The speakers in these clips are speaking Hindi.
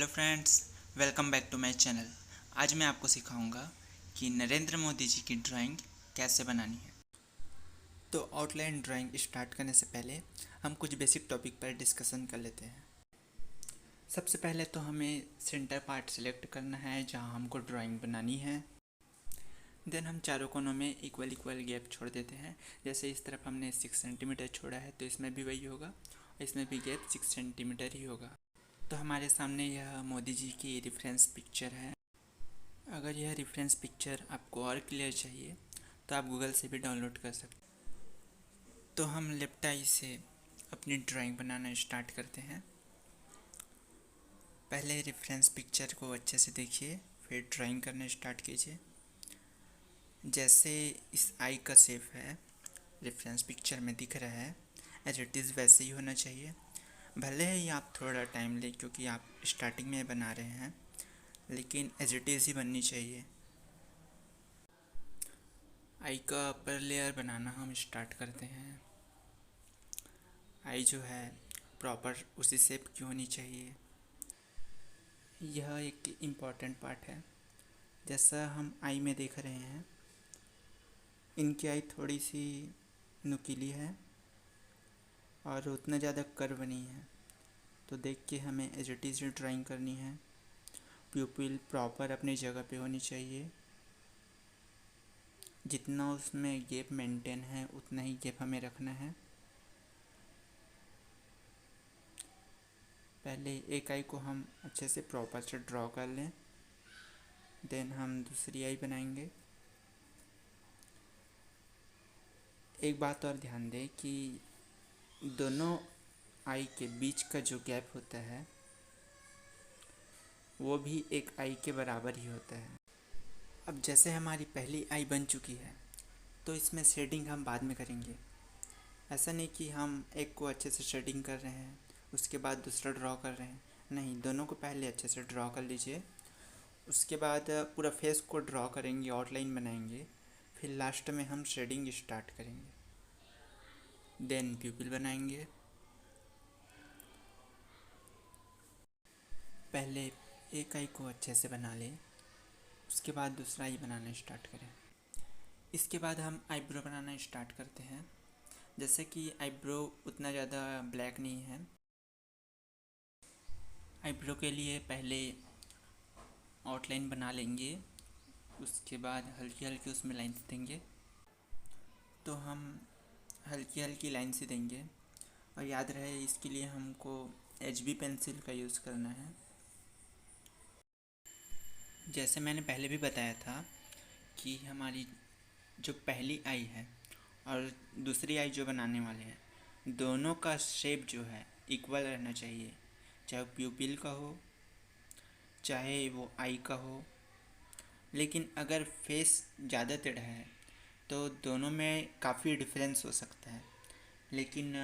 Friends, welcome back to my channel. आज मैं आपको सिखाऊंगा कि नरेंद्र मोदी जी की ड्राइंग कैसे बनानी है। तो आउटलाइन ड्राइंग स्टार्ट करने से पहले हम कुछ बेसिक टॉपिक पर डिस्कशन कर लेते हैं। सबसे पहले तो हमें सेंटर पार्ट सिलेक्ट करना है जहां हमको ड्राइंग बनानी है। देन हम चारों कोनों में इक्वल इक्वल गैप छोड़ देते हैं। जैसे इस तरफ हमने 6 सेंटीमीटर छोड़ा है तो इसमें भी वही होगा और इसमें भी गैप 6 सेंटीमीटर ही होगा। तो हमारे सामने यह मोदी जी की रेफरेंस पिक्चर है। अगर यह रेफरेंस पिक्चर आपको और क्लियर चाहिए तो आप गूगल से भी डाउनलोड कर सकते हैं। तो हम लेफ्ट आई से अपनी ड्राइंग बनाना स्टार्ट करते हैं। पहले रेफरेंस पिक्चर को अच्छे से देखिए, फिर ड्राइंग करना स्टार्ट कीजिए। जैसे इस आई का शेप है रेफरेंस पिक्चर में दिख रहा है, एज इट इज़ वैसे ही होना चाहिए। भले ही आप थोड़ा टाइम लें क्योंकि आप स्टार्टिंग में बना रहे हैं, लेकिन एज इट इज़ ही बननी चाहिए। आई का अपर लेयर बनाना हम स्टार्ट करते हैं। आई जो है प्रॉपर उसी शेप की होनी चाहिए। यह एक इम्पॉर्टेंट पार्ट है। जैसा हम आई में देख रहे हैं, इनकी आई थोड़ी सी नुकीली है और उतना ज़्यादा कर्व नहीं है, तो देख के हमें एज इट इज़ ड्राइंग करनी है। प्यूपिल प्रॉपर अपनी जगह पे होनी चाहिए। जितना उसमें गैप मेंटेन है उतना ही गैप हमें रखना है। पहले एक आई को हम अच्छे से प्रॉपर से ड्रॉ कर लें, देन हम दूसरी आई बनाएंगे। एक बात और ध्यान दें कि दोनों आई के बीच का जो गैप होता है वो भी एक आई के बराबर ही होता है। अब जैसे हमारी पहली आई बन चुकी है तो इसमें शेडिंग हम बाद में करेंगे। ऐसा नहीं कि हम एक को अच्छे से शेडिंग कर रहे हैं उसके बाद दूसरा ड्रॉ कर रहे हैं, नहीं, दोनों को पहले अच्छे से ड्रॉ कर लीजिए। उसके बाद पूरा फेस को ड्रॉ करेंगे, आउटलाइन बनाएंगे, फिर लास्ट में हम शेडिंग स्टार्ट करेंगे। देन प्यूपिल बनाएंगे। पहले एक आई को अच्छे से बना लें, उसके बाद दूसरा आई बनाना स्टार्ट करें। इसके बाद हम आईब्रो बनाना स्टार्ट करते हैं। जैसे कि आईब्रो उतना ज़्यादा ब्लैक नहीं है। आईब्रो के लिए पहले आउटलाइन बना लेंगे, उसके बाद हल्की हल्की उसमें लाइंस देंगे। तो हम हल्की हल्की लाइंस ही देंगे और याद रहे इसके लिए हमको HB पेंसिल का यूज़ करना है। जैसे मैंने पहले भी बताया था कि हमारी जो पहली आई है और दूसरी आई जो बनाने वाले हैं, दोनों का शेप जो है इक्वल रहना चाहिए, चाहे वो प्यूपिल का हो चाहे वो आई का हो। लेकिन अगर फेस ज़्यादा टेढ़ा है तो दोनों में काफ़ी डिफरेंस हो सकता है। लेकिन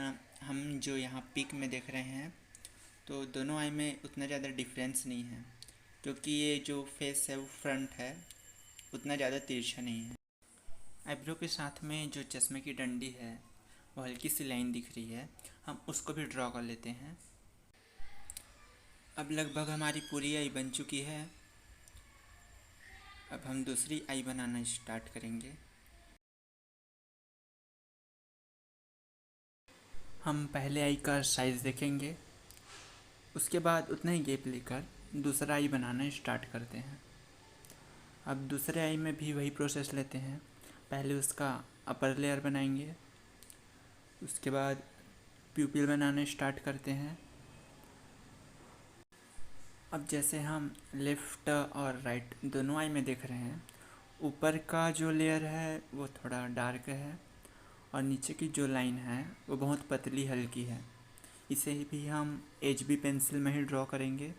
हम जो यहाँ पिक में देख रहे हैं तो दोनों आई में उतना ज़्यादा डिफरेंस नहीं है, क्योंकि ये जो फेस है वो फ्रंट है, उतना ज़्यादा तिरछा नहीं है। आईब्रो के साथ में जो चश्मे की डंडी है वो हल्की सी लाइन दिख रही है, हम उसको भी ड्रॉ कर लेते हैं। अब लगभग हमारी पूरी आई बन चुकी है। अब हम दूसरी आई बनाना स्टार्ट करेंगे। हम पहले आई का साइज़ देखेंगे, उसके बाद उतना ही गैप लेकर दूसरा आई बनाना स्टार्ट करते हैं। अब दूसरे आई में भी वही प्रोसेस लेते हैं। पहले उसका अपर लेयर बनाएंगे, उसके बाद प्यूपिल बनाना स्टार्ट करते हैं। अब जैसे हम लेफ़्ट और राइट दोनों आई में देख रहे हैं, ऊपर का जो लेयर है वो थोड़ा डार्क है और नीचे की जो लाइन है वो बहुत पतली हल्की है। इसे भी हम HB पेंसिल में ही ड्रॉ करेंगे।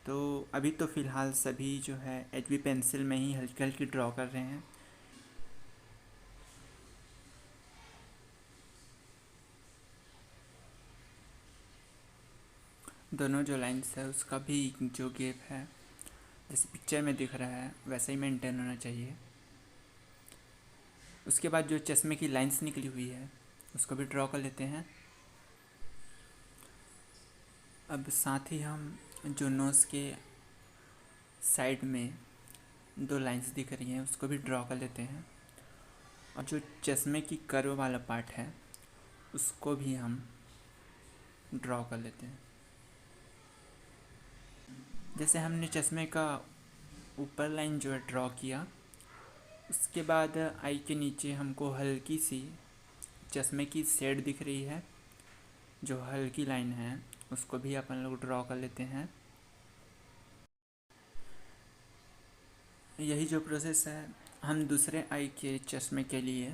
तो अभी तो फ़िलहाल सभी जो है HB पेंसिल में ही हल्की हल्की ड्रॉ कर रहे हैं। दोनों जो लाइन्स है उसका भी जो गैप है जैसे पिक्चर में दिख रहा है वैसा ही मेंटेन होना चाहिए। उसके बाद जो चश्मे की लाइंस निकली हुई है उसको भी ड्रॉ कर लेते हैं। अब साथ ही हम जो नोज़ के साइड में दो लाइंस दिख रही हैं उसको भी ड्रॉ कर लेते हैं, और जो चश्मे की कर्व वाला पार्ट है उसको भी हम ड्रॉ कर लेते हैं। जैसे हमने चश्मे का ऊपर लाइन जो है ड्रॉ किया, उसके बाद आई के नीचे हमको हल्की सी चश्मे की शेड दिख रही है, जो हल्की लाइन है उसको भी अपन लोग ड्रॉ कर लेते हैं। यही जो प्रोसेस है हम दूसरे आई के चश्मे के लिए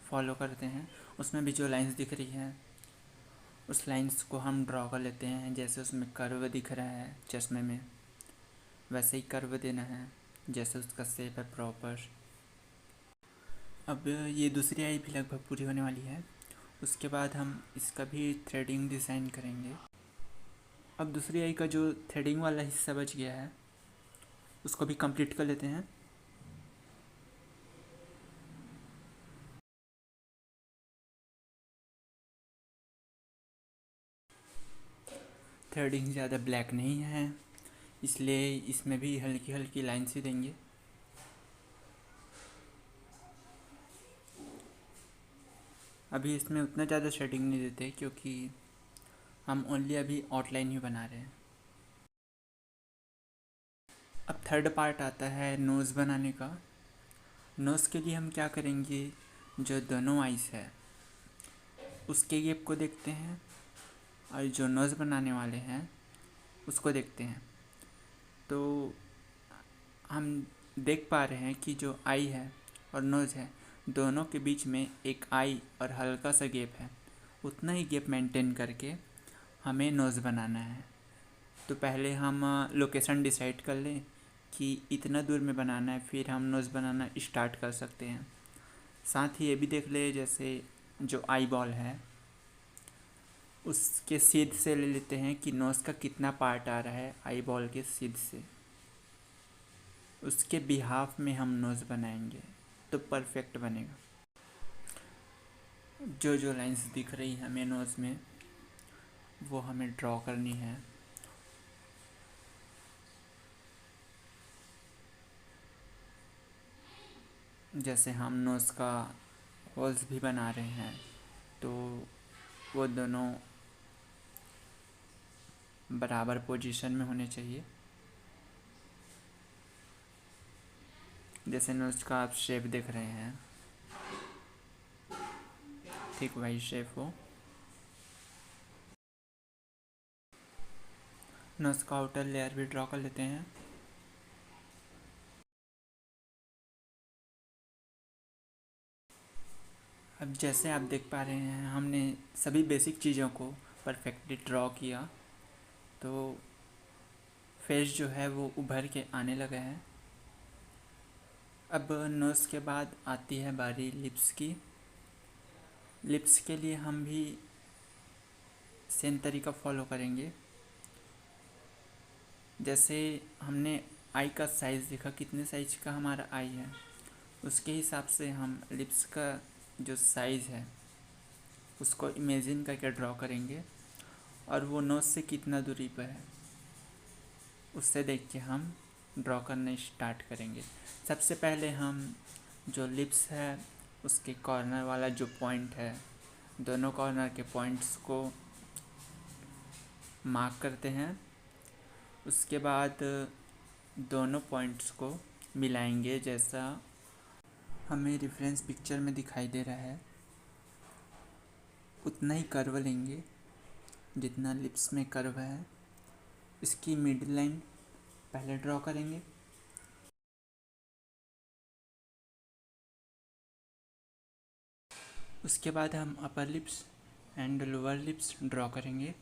फॉलो करते हैं। उसमें भी जो लाइंस दिख रही है उस लाइंस को हम ड्रॉ कर लेते हैं। जैसे उसमें कर्व दिख रहा है चश्मे में, वैसे ही कर्व देना है जैसे उसका शेप है प्रॉपर। अब ये दूसरी आई भी लगभग पूरी होने वाली है, उसके बाद हम इसका भी थ्रेडिंग डिज़ाइन करेंगे। अब दूसरी आई का जो थ्रेडिंग वाला हिस्सा बच गया है उसको भी कंप्लीट कर लेते हैं। थ्रेडिंग ज़्यादा ब्लैक नहीं है, इसलिए इसमें भी हल्की हल्की लाइन्स ही देंगे। अभी इसमें उतना ज़्यादा शेडिंग नहीं देते क्योंकि हम ओनली अभी आउटलाइन ही बना रहे हैं। अब थर्ड पार्ट आता है नोज़ बनाने का। नोज़ के लिए हम क्या करेंगे, जो दोनों आइज़ है उसके गैप को देखते हैं और जो नोज़ बनाने वाले हैं उसको देखते हैं। तो हम देख पा रहे हैं कि जो आई है और नोज़ है दोनों के बीच में एक आई और हल्का सा गैप है, उतना ही गैप मेंटेन करके हमें नोज़ बनाना है। तो पहले हम लोकेशन डिसाइड कर लें कि इतना दूर में बनाना है, फिर हम नोज़ बनाना स्टार्ट कर सकते हैं। साथ ही ये भी देख ले जैसे जो आई बॉल है उसके सीध से ले लेते हैं कि नोज़ का कितना पार्ट आ रहा है आई बॉल के सीध से, उसके बिहाफ में हम नोज़ बनाएंगे तो परफेक्ट बनेगा। जो जो लाइंस दिख रही हैं हमें नोज़ में वो हमें ड्रॉ करनी है। जैसे हम नोज़ का होल्स भी बना रहे हैं तो वो दोनों बराबर पोजीशन में होने चाहिए। जैसे नोज़ का आप शेप देख रहे हैं ठीक वही शेप हो। नोज़ का आउटर लेयर भी ड्रॉ कर लेते हैं। अब जैसे आप देख पा रहे हैं हमने सभी बेसिक चीज़ों को परफेक्टली ड्रॉ किया, तो फेस जो है वो उभर के आने लगा है। अब नोज़ के बाद आती है बारी लिप्स की। लिप्स के लिए हम भी सेम तरीका फॉलो करेंगे। जैसे हमने आई का साइज़ देखा कितने साइज का हमारा आई है, उसके हिसाब से हम लिप्स का जो साइज़ है उसको इमेजिन करके ड्रॉ करेंगे, और वो नोज़ से कितना दूरी पर है उससे देख के हम ड्रॉ करना स्टार्ट करेंगे। सबसे पहले हम जो लिप्स है उसके कॉर्नर वाला जो पॉइंट है, दोनों कॉर्नर के पॉइंट्स को मार्क करते हैं। उसके बाद दोनों पॉइंट्स को मिलाएंगे जैसा हमें रेफरेंस पिक्चर में दिखाई दे रहा है, उतना ही कर्व लेंगे जितना लिप्स में कर्व है। इसकी मिड लाइन पहले ड्रॉ करेंगे। उसके बाद हम upper lips and lower lips draw करेंगे।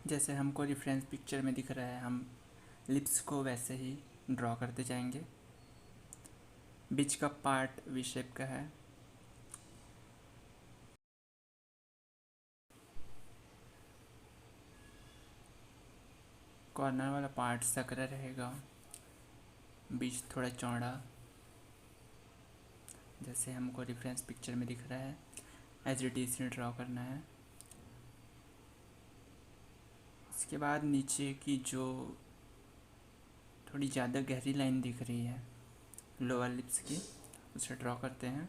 जैसे हमको रेफरेंस पिक्चर में दिख रहा है हम लिप्स को वैसे ही ड्रॉ करते जाएंगे। बीच का पार्ट वी शेप का है। कॉर्नर वाला पार्ट सकरा रहेगा, बीच थोड़ा चौड़ा। जैसे हमको रेफरेंस पिक्चर में दिख रहा है एज इट इज ड्रॉ करना है। इसके बाद नीचे की जो थोड़ी ज़्यादा गहरी लाइन दिख रही है लोअर लिप्स की, उसे ड्रॉ करते हैं।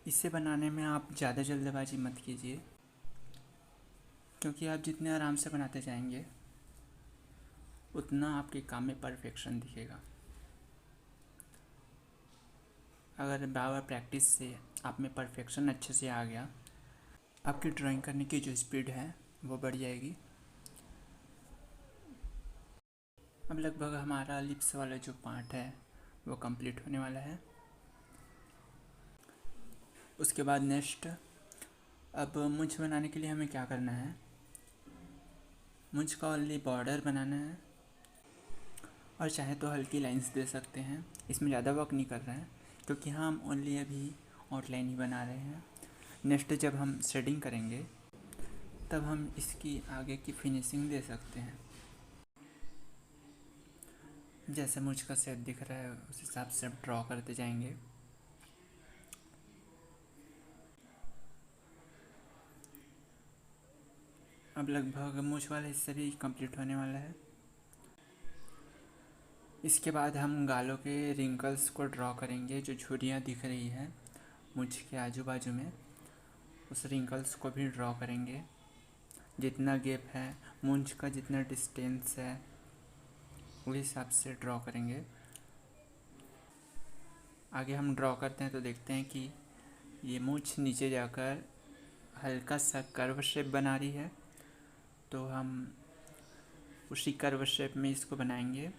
इसे बनाने में आप ज़्यादा जल्दबाजी मत कीजिए, क्योंकि आप जितने आराम से बनाते जाएंगे उतना आपके काम में परफेक्शन दिखेगा। अगर बार प्रैक्टिस से आप में परफेक्शन अच्छे से आ गया, आपकी ड्राइंग करने की जो स्पीड है वो बढ़ जाएगी। अब लगभग हमारा लिप्स वाला जो पार्ट है वो कंप्लीट होने वाला है। उसके बाद नेक्स्ट, अब मुझ बनाने के लिए हमें क्या करना है, मुझ का ओनली बॉर्डर बनाना है, और चाहे तो हल्की लाइंस दे सकते हैं। इसमें ज़्यादा वर्क नहीं कर रहे हैं, क्योंकि हम ओनली अभी आउटलाइन ही बना रहे हैं। नेक्स्ट जब हम शेडिंग करेंगे तब हम इसकी आगे की फिनिशिंग दे सकते हैं। जैसे मुझ का शेप दिख रहा है उस हिसाब से हम ड्रॉ करते जाएंगे। अब लगभग मूंछ वाला हिस्सा भी कंप्लीट होने वाला है। इसके बाद हम गालों के रिंकल्स को ड्रॉ करेंगे। जो झुर्रियाँ दिख रही है मूंछ के आजू बाजू में, उस रिंकल्स को भी ड्रॉ करेंगे। जितना गैप है, मूंछ का जितना डिस्टेंस है, उस हिसाब से ड्रॉ करेंगे। आगे हम ड्रॉ करते हैं तो देखते हैं कि ये मूंछ नीचे जाकर हल्का सा कर्व शेप बना रही है, तो हम उसी कर्व शेप में इसको बनाएंगे।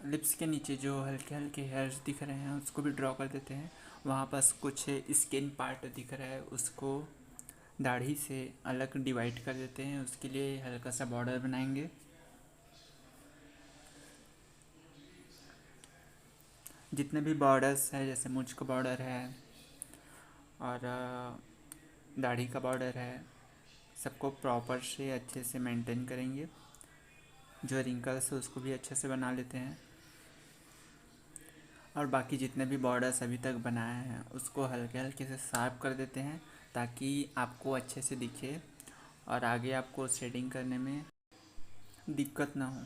लिप्स के नीचे जो हल्के हल्के हेयर्स दिख रहे हैं उसको भी ड्रॉ कर देते हैं। वहाँ पास कुछ स्किन पार्ट दिख रहा है, उसको दाढ़ी से अलग डिवाइड कर देते हैं। उसके लिए हल्का सा बॉर्डर बनाएंगे। जितने भी बॉर्डर्स है, जैसे मूंछ का बॉर्डर है और दाढ़ी का बॉर्डर है, सबको प्रॉपर से अच्छे से मेंटेन करेंगे। जो रिंकल्स है उसको भी अच्छे से बना लेते हैं, और बाकी जितने भी बॉर्डर्स अभी तक बनाए हैं उसको हल्के हल्के से शार्प कर देते हैं, ताकि आपको अच्छे से दिखे और आगे आपको शेडिंग करने में दिक्कत ना हो।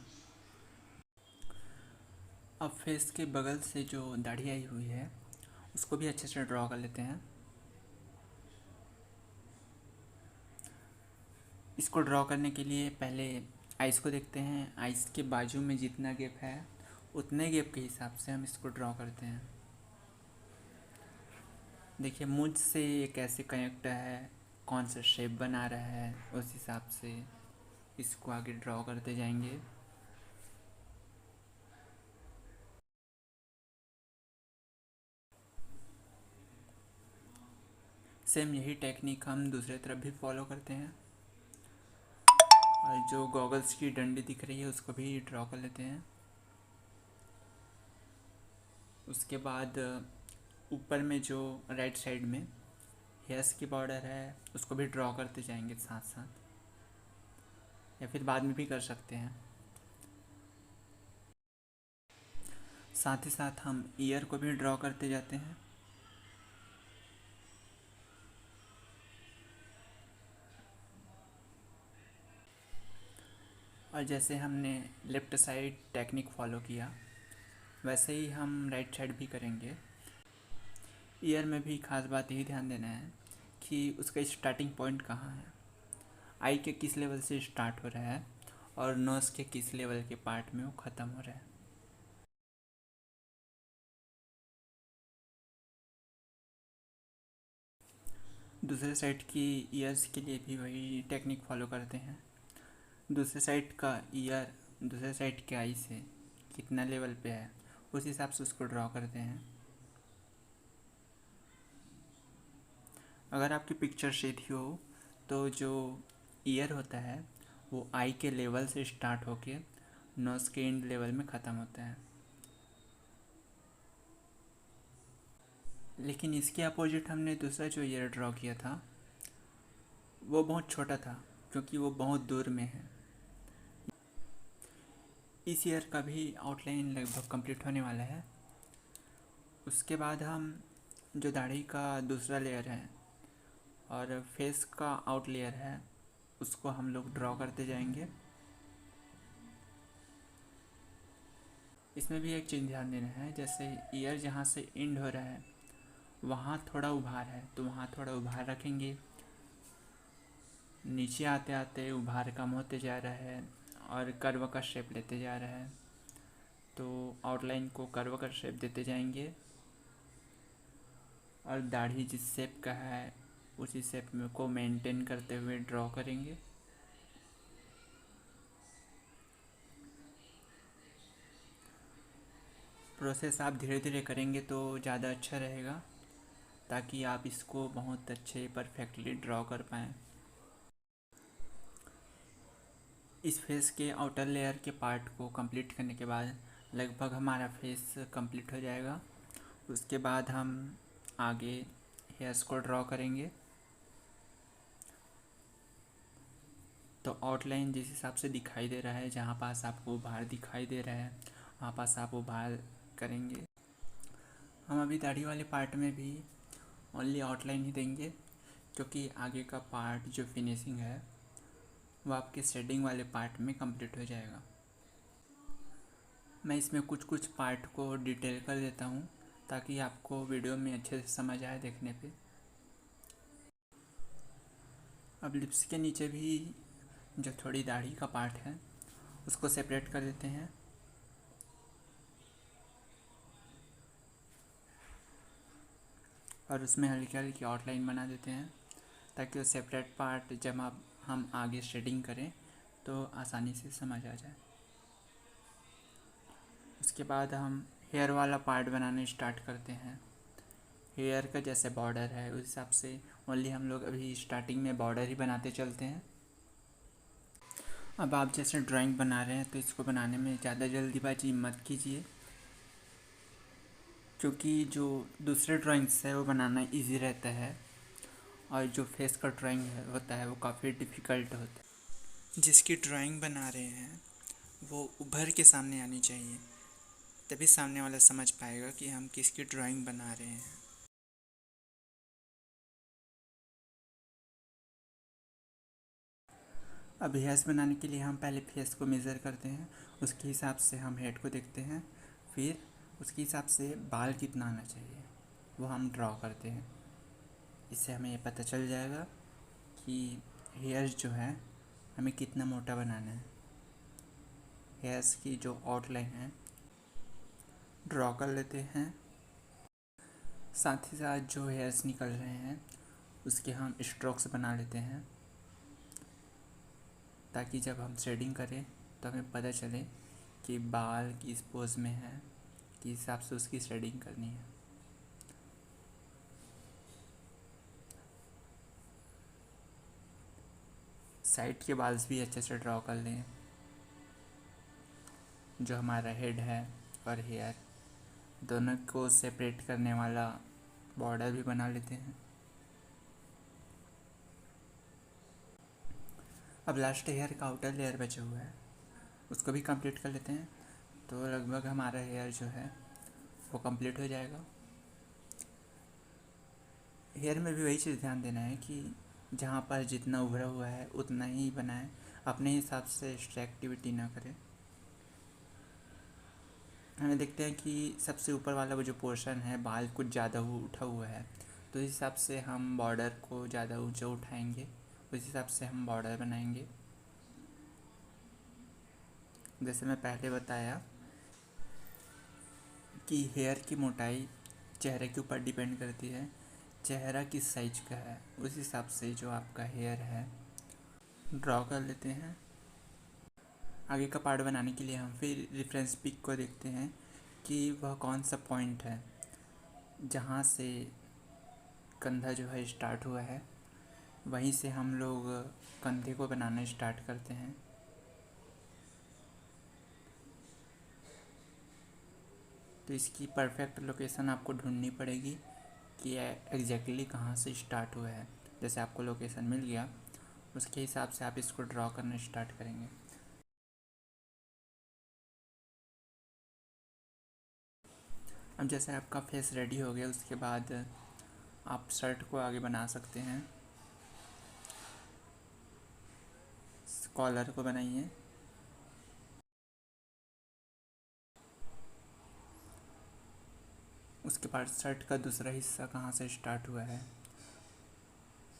अब फेस के बगल से जो दाढ़ी आई हुई है उसको भी अच्छे से ड्रॉ कर लेते हैं। इसको ड्रॉ करने के लिए पहले आइज़ को देखते हैं। आइज़ के बाजू में जितना गैप है उतने गैप के हिसाब से हम इसको ड्रॉ करते हैं। देखिए मुझ से ये कैसे कनेक्ट है, कौन सा शेप बना रहा है, उस हिसाब से इसको आगे ड्रॉ करते जाएंगे। सेम यही टेक्निक हम दूसरे तरफ भी फॉलो करते हैं, और जो गॉगल्स की डंडी दिख रही है उसको भी ड्रॉ कर लेते हैं। उसके बाद ऊपर में जो राइट साइड में हेयर्स की बॉर्डर है उसको भी ड्रॉ करते जाएंगे साथ साथ, या फिर बाद में भी कर सकते हैं। साथ ही साथ हम ईयर को भी ड्रॉ करते जाते हैं। और जैसे हमने लेफ़्ट साइड टेक्निक फॉलो किया वैसे ही हम राइट साइड भी करेंगे। ईयर में भी खास बात यही ध्यान देना है कि उसका स्टार्टिंग पॉइंट कहाँ है, आई के किस लेवल से स्टार्ट हो रहा है और नोज़ के किस लेवल के पार्ट में वो ख़त्म हो रहा है। दूसरे साइड की ईयर्स के लिए भी वही टेक्निक फॉलो करते हैं। दूसरे साइड का ईयर दूसरे साइड के आई से कितना लेवल पे है उस हिसाब से उसको ड्रॉ करते हैं। अगर आपकी पिक्चर सीधी हो तो जो ईयर होता है वो आई के लेवल से स्टार्ट होके नोज़ के एंड लेवल में ख़त्म होता है। लेकिन इसके अपोजिट हमने दूसरा जो ईयर ड्रॉ किया था वो बहुत छोटा था, क्योंकि वो बहुत दूर में है। इस ईयर का भी आउटलाइन लगभग कंप्लीट होने वाला है। उसके बाद हम जो दाढ़ी का दूसरा लेयर है और फेस का आउट लेयर है उसको हम लोग ड्रॉ करते जाएंगे। इसमें भी एक चीज़ ध्यान देना है, जैसे ईयर जहाँ से एंड हो रहा है वहाँ थोड़ा उभार है तो वहाँ थोड़ा उभार रखेंगे। नीचे आते आते उभार कम होते जा रहा है और कर्व का शेप लेते जा रहा है, तो आउटलाइन को कर्व का शेप देते जाएंगे और दाढ़ी जिस शेप का है उसी शेप में को मेंटेन करते हुए ड्रॉ करेंगे। प्रोसेस आप धीरे धीरे करेंगे तो ज़्यादा अच्छा रहेगा, ताकि आप इसको बहुत अच्छे परफेक्टली ड्रॉ कर पाएँ। इस फेस के आउटर लेयर के पार्ट को कंप्लीट करने के बाद लगभग हमारा फेस कंप्लीट हो जाएगा। उसके बाद हम आगे हेयर्स को ड्रॉ करेंगे। तो आउटलाइन जिस हिसाब से दिखाई दे रहा है, जहाँ पास आपको उभार दिखाई दे रहा है वहाँ पास आप उभार करेंगे। हम अभी दाढ़ी वाले पार्ट में भी ओनली आउटलाइन ही देंगे, क्योंकि आगे का पार्ट जो फिनिशिंग है वो आपके शेडिंग वाले पार्ट में कंप्लीट हो जाएगा। मैं इसमें कुछ कुछ पार्ट को डिटेल कर देता हूँ ताकि आपको वीडियो में अच्छे से समझ आए देखने पे। अब लिप्स के नीचे भी जो थोड़ी दाढ़ी का पार्ट है उसको सेपरेट कर देते हैं। और उसमें हल्की हल्की आउटलाइन बना देते हैं, ताकि वो सेपरेट पार्ट जब हम आगे शेडिंग करें तो आसानी से समझ आ जाए। उसके बाद हम हेयर वाला पार्ट बनाना स्टार्ट करते हैं। हेयर का जैसे बॉर्डर है उस हिसाब से ओनली हम लोग अभी स्टार्टिंग में बॉर्डर ही बनाते चलते हैं। अब आप जैसे ड्राइंग बना रहे हैं तो इसको बनाने में ज़्यादा जल्दीबाजी मत कीजिए, क्योंकि जो दूसरे ड्राइंग्स है वो बनाना इजी रहता है और जो फेस का ड्राइंग होता है वो काफ़ी डिफ़िकल्ट होता है। जिसकी ड्राइंग बना रहे हैं वो उभर के सामने आनी चाहिए, तभी सामने वाला समझ पाएगा कि हम किसकी ड्राइंग बना रहे हैं। अब हेयर्स बनाने के लिए हम पहले फेस को मेज़र करते हैं, उसके हिसाब से हम हेड को देखते हैं, फिर उसके हिसाब से बाल कितना आना चाहिए वो हम ड्रॉ करते हैं। इससे हमें ये पता चल जाएगा कि हेयर्स जो है हमें कितना मोटा बनाना है। हेयर्स की जो आउटलाइन है ड्रॉ कर लेते हैं। साथ ही साथ जो हेयर्स निकल रहे हैं उसके हम स्ट्रोक्स बना लेते हैं, ताकि जब हम शेडिंग करें तो हमें पता चले कि बाल किस पोज में है, किस हिसाब से उसकी शेडिंग करनी है। साइड के बाल्स भी अच्छे से ड्रॉ कर लें। जो हमारा हेड है और हेयर दोनों को सेपरेट करने वाला बॉर्डर भी बना लेते हैं। अब लास्ट हेयर का आउटर लेयर बचा हुआ है उसको भी कंप्लीट कर लेते हैं, तो लगभग हमारा हेयर जो है वो कंप्लीट हो जाएगा। हेयर में भी वही चीज़ ध्यान देना है कि जहाँ पर जितना उभरा हुआ है उतना ही बनाएं, अपने हिसाब से एक्स्ट्रा एक्टिविटी ना करें। हमें देखते हैं कि सबसे ऊपर वाला वो जो पोर्शन है बाल कुछ ज़्यादा उठा हुआ है, तो इस हिसाब से हम बॉर्डर को ज़्यादा ऊंचा उठाएंगे, उस हिसाब से हम बॉर्डर बनाएंगे। जैसे मैं पहले बताया कि हेयर की मोटाई चेहरे के ऊपर डिपेंड करती है। चेहरा किस साइज का है उस हिसाब से जो आपका हेयर है ड्रॉ कर लेते हैं। आगे का पार्ट बनाने के लिए हम फिर रेफरेंस पिक को देखते हैं कि वह कौन सा पॉइंट है जहाँ से कंधा जो है स्टार्ट हुआ है, वहीं से हम लोग कंधे को बनाना स्टार्ट करते हैं। तो इसकी परफेक्ट लोकेशन आपको ढूंढनी पड़ेगी कि एग्जैक्टली कहाँ से स्टार्ट हुआ है। जैसे आपको लोकेशन मिल गया उसके हिसाब से आप इसको ड्रॉ करना स्टार्ट करेंगे। अब जैसे आपका फेस रेडी हो गया, उसके बाद आप शर्ट को आगे बना सकते हैं। कॉलर को बनाइए। उसके बाद शर्ट का दूसरा हिस्सा कहाँ से स्टार्ट हुआ है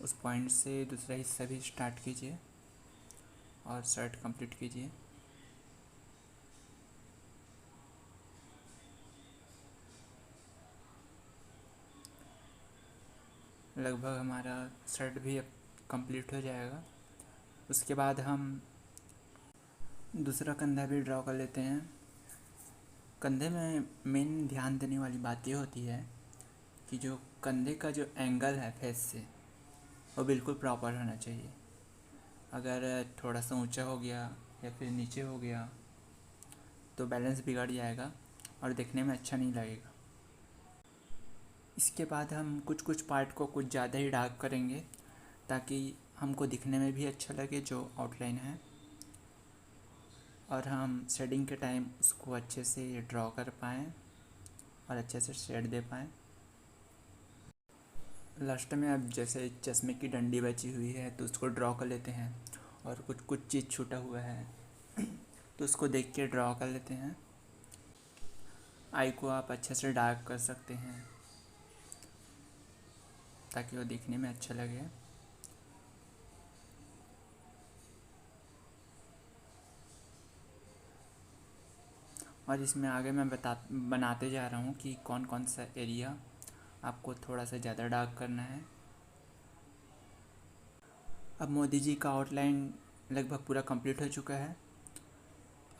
उस पॉइंट से दूसरा हिस्सा भी स्टार्ट कीजिए और शर्ट कंप्लीट कीजिए। लगभग हमारा शर्ट भी अब कंप्लीट हो जाएगा। उसके बाद हम दूसरा कंधा भी ड्रॉ कर लेते हैं। कंधे में मेन ध्यान देने वाली बात ये होती है कि जो कंधे का जो एंगल है फेस से, वो बिल्कुल प्रॉपर होना चाहिए। अगर थोड़ा सा ऊंचा हो गया या फिर नीचे हो गया तो बैलेंस बिगड़ जाएगा और देखने में अच्छा नहीं लगेगा। इसके बाद हम कुछ कुछ पार्ट को कुछ ज़्यादा ही डार्क करेंगे ताकि हमको दिखने में भी अच्छा लगे जो आउटलाइन है, और हम शेडिंग के टाइम उसको अच्छे से ड्रॉ कर पाएँ और अच्छे से शेड दे पाएँ। लास्ट में अब जैसे चश्मे की डंडी बची हुई है तो उसको ड्रॉ कर लेते हैं, और कुछ कुछ चीज़ छूटा हुआ है तो उसको देख के ड्रॉ कर लेते हैं। आई को आप अच्छे से डार्क कर सकते हैं ताकि वो दिखने में अच्छा लगे। और इसमें आगे मैं बनाते जा रहा हूँ कि कौन कौन सा एरिया आपको थोड़ा सा ज़्यादा डार्क करना है। अब मोदी जी का आउटलाइन लगभग पूरा कंप्लीट हो चुका है।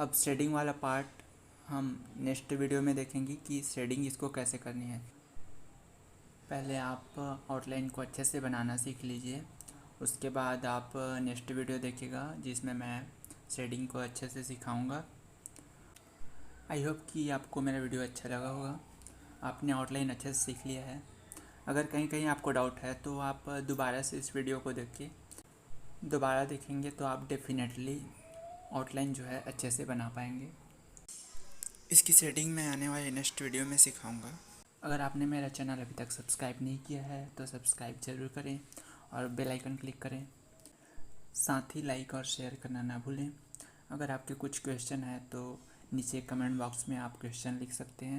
अब शेडिंग वाला पार्ट हम नेक्स्ट वीडियो में देखेंगे कि शेडिंग इसको कैसे करनी है। पहले आप आउटलाइन को अच्छे से बनाना सीख लीजिए, उसके बाद आप नेक्स्ट वीडियो देखिएगा जिसमें मैं शेडिंग को अच्छे से सिखाऊंगा। आई होप कि आपको मेरा वीडियो अच्छा लगा होगा, आपने आउटलाइन अच्छे से सीख लिया है। अगर कहीं कहीं आपको डाउट है तो आप दोबारा से इस वीडियो को देख के दोबारा देखेंगे तो आप डेफिनेटली आउटलाइन जो है अच्छे से बना पाएंगे। इसकी सेटिंग मैं आने वाले नेक्स्ट वीडियो में सिखाऊंगा। अगर आपने मेरा चैनल अभी तक सब्सक्राइब नहीं किया है तो सब्सक्राइब ज़रूर करें और बेल आइकन क्लिक करें। साथ ही लाइक और शेयर करना ना भूलें। अगर आपके कुछ क्वेश्चन है तो नीचे कमेंट बॉक्स में आप क्वेश्चन लिख सकते हैं।